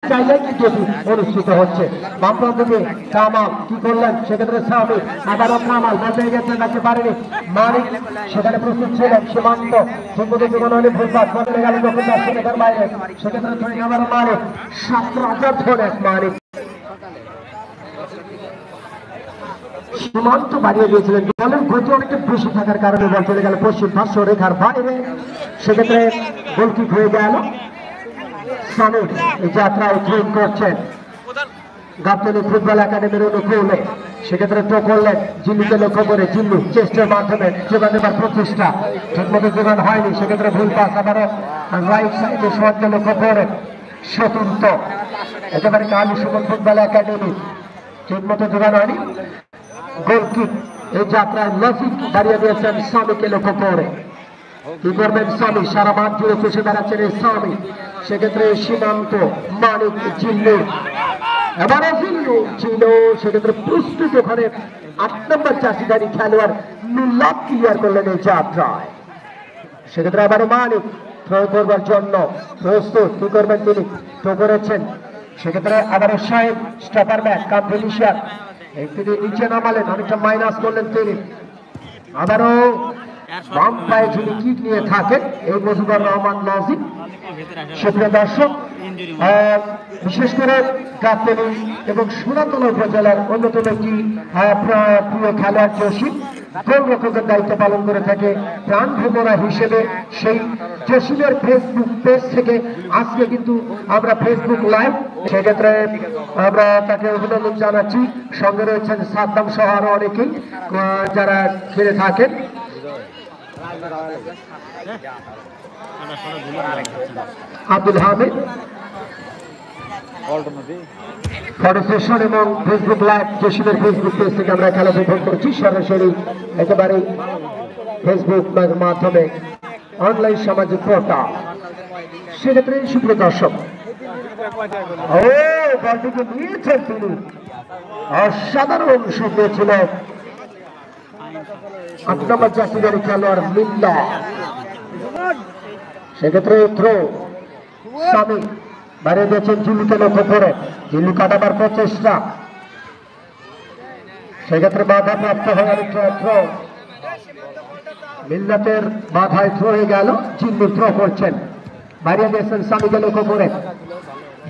জায়গায় কিন্তু অনুষ্ঠিত হচ্ছে। বাম প্রান্ত দিয়ে কামাল কি করলেন, সেক্ষেত্রে সামি আবারও কামাল বলতে গেছে, নাকি পারেনি মানিক, সেখানে প্রস্তুত ছিলেন সীমান্ত, ঠিকমতো জীবন হলে ভুলপাত বদলে গেল যখন তার সেখানে বাইরে, সেক্ষেত্রে আবারও মানিক 7 ধরে মানিক সীমান্ত বাড়িয়ে দিয়েছিলেন। বলের গতি অনেকটা বেশি থাকার কারণে বল চলে গেল পশ্চিম পার্শ্ব রেখার বাইরে, সেক্ষেত্রে গোলকিক হয়ে গেল। সামির এই যাত্রায় ট্রেন করছেন গাবতলী ফুটবল একাডেমির অনুকূলে, সেক্ষেত্রে টো করলেন জিল্লুকে লক্ষ্য করে, জিল্লু চেষ্টার মাধ্যমে যোগান দেবার প্রচেষ্টা, ঠিকমতো যোগান হয়নি, সেক্ষেত্রে ভুল পাস, আবারও রাইট সাইডে সোহানকে লক্ষ্য করে স্বতন্ত্র, একেবারে কালী সুমন ফুটবল একাডেমি, ঠিকমতো যোগান হয়নি, গোলকিক। এই যাত্রায় লজিক দাঁড়িয়ে দিয়েছেন স্বামীকে লক্ষ্য করে, কি করবেন স্বামী, সারা মাঠ জুড়ে খুশি বেড়াচ্ছেন এই স্বামী, সেক্ষেত্রে সীমান্ত মানিক জিল্লু, এবারে জিল্লু ছিল, সেক্ষেত্রে প্রস্তুত ওখানে 8 নম্বর চাষিদারি খেলোয়াড় নুল্লাভ ক্লিয়ার করলেন এই যাত্রায়, সেক্ষেত্রে আবারও মানিক থ্রো করবার জন্য প্রস্তুত, কি করবেন তিনি, থ্রো করেছেন, সেক্ষেত্রে আবারও সাহেব স্টপার ম্যান কাম ফিনিশার, তিনি নিচে নামালেন, অনেকটা মাইনাস করলেন তিনি, আবারও বাম পায়ে যিনি কিক নিয়ে থাকেন এই মুজিবুর রহমান লজিক। সুপ্রিয় দর্শক, বিশেষ করে গাবতলী এবং সোনাতলা উপজেলার অন্যতম একটি প্রিয় খেলোয়াড় জসিম গোলরক্ষকের দায়িত্ব পালন করে থাকে প্রাণ ভ্রমরা হিসেবে। সেই জসিমের ফেসবুক পেজ থেকে আজকে কিন্তু আমরা ফেসবুক লাইভ, সেক্ষেত্রে আমরা তাকে অভিনন্দন জানাচ্ছি। সঙ্গে রয়েছেন সাদ্দাম সহ আরো অনেকেই যারা খেলে থাকেন। আব্দুল হামিদ ফটোসেশন এবং ফেসবুক লাইভ জসিমের ফেসবুক পেজ থেকে আমরা খেলা উপভোগ করছি সরাসরি, একেবারে ফেসবুক মাধ্যমে অনলাইন সামাজিক পোর্টাল। সেক্ষেত্রে সুপ্রিয় দর্শক, ও বলটিকে নিয়েছেন তিনি, অসাধারণ সুন্দর ছিল 8 নম্বর চাষিদারি খেলোয়াড় মিল্লা, সেক্ষেত্রে থ্রো স্বামী বাইরে দিয়েছেন জিল্লুকে লক্ষ্য করে, জিল্লু কাটাবার প্রচেষ্টা, সেক্ষেত্রে বাধা প্রাপ্ত হয়ে গেল থ্রো, মিল্লাতের বাধায় থ্রো হয়ে গেল, জিল্লু থ্রো করছেন, বাইরে দিয়েছেন স্বামীকে লক্ষ্য করে,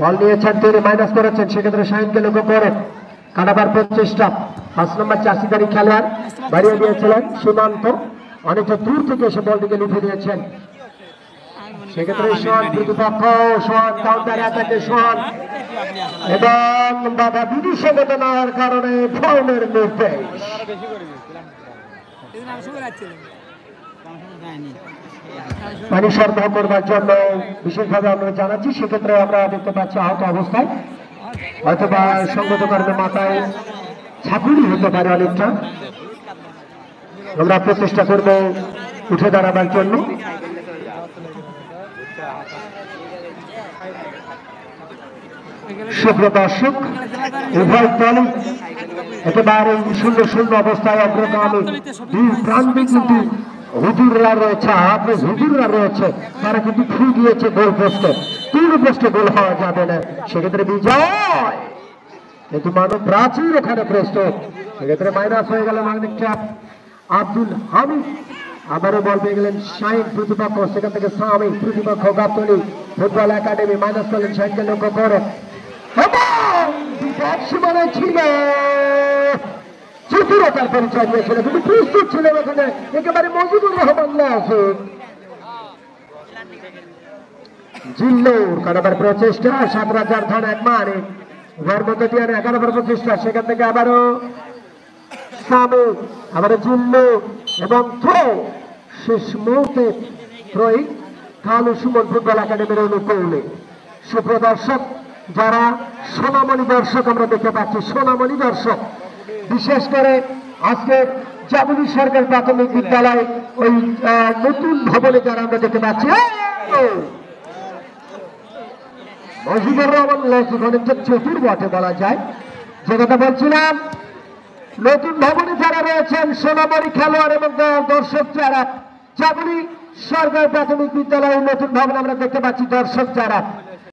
বল নিয়েছেন তিনি, মাইনাস করেছেন, সেক্ষেত্রে শাহিনকে লক্ষ্য করে কাটাবার প্রচেষ্টা, 5 নম্বর চাষিদারি খেলোয়াড় বাড়িয়ে দিয়েছিলেন সীমান্ত, অনেকটা দূর থেকে এসে বলটিকে লিখে দিয়েছেন, সেক্ষেত্রে সোহান প্রতিপক্ষ, সোহান কাউন্টার অ্যাটাকে সোহান, এবং বাধা বিধিষেধতা নেওয়ার কারণে ফাউলের নির্দেশ। পানি সরবরাহ করবার জন্য বিশেষভাবে আমরা জানাচ্ছি, সেক্ষেত্রে আমরা দেখতে পাচ্ছি আহত অবস্থায়, হয়তোবা সংগত কারণে মাথায় ছাপুরি হতে পারে অনেকটা, আমরা প্রচেষ্টা করব উঠে দাঁড়াবার জন্য। সুপ্রিয় দর্শক, উভয় দল একেবারে সুন্দর সুন্দর অবস্থায় অগ্রগামী, দুই প্রান্তে কিন্তু হুজুররা রয়েছে, হাফেজ হুজুররা রয়েছে, তারা কিন্তু ফু দিয়েছে গোল পোস্টে, 3 পোস্টে গোল হওয়া যাবে না, সেক্ষেত্রে বিজয়, কিন্তু মানব প্রাচীর ওখানে প্রস্তুত, সেক্ষেত্রে মাইনাস হয়ে গেল ম্যাগনেটিক ট্র্যাপ। আব্দুল হামিদ আবারও বল পেয়ে গেলেন শাহিন প্রতিপক্ষ, সেখান থেকে স্বামী প্রতিপক্ষ গাবতলী ফুটবল একাডেমি, মাইনাস করলেন শাহিনকে লক্ষ্য করে, সীমানায় ছিল, চতুরতার পরিচয় দিয়েছিল, কিন্তু প্রস্তুত ছিলেন ওখানে একেবারে মুজিবুর রহমান লজিক। জিল্লুর কাটাবার প্রচেষ্টা, 7 ধন 1 মানে ঘর মধ্যে দিয়ে 11 নম্বর প্রচেষ্টা, সেখান থেকে আবারও স্বামী, আবারও জিল্লু এবং থ্রো, শেষ মুহূর্তে থ্রোয়িং কালু সুমন ফুটবল একাডেমির অনুকূলে। সুপ্রদর্শক, যারা সোনামণি দর্শক আমরা দেখতে পাচ্ছি, সোনামণি দর্শক, বিশেষ করে আজকে জাবুলি সরকার প্রাথমিক বিদ্যালয় ওই নতুন ভবনে যারা আমরা দেখতে পাচ্ছি, মুজিবুর রহমান লজিক অনেকটা চতুর বটে বলা যায়। যে কথা বলছিলাম, নতুন ভবনে যারা রয়েছেন সোনামণি খেলোয়াড় এবং দর্শক যারা, জাবুলি সরকার প্রাথমিক বিদ্যালয়ের নতুন ভবন আমরা দেখতে পাচ্ছি, দর্শক যারা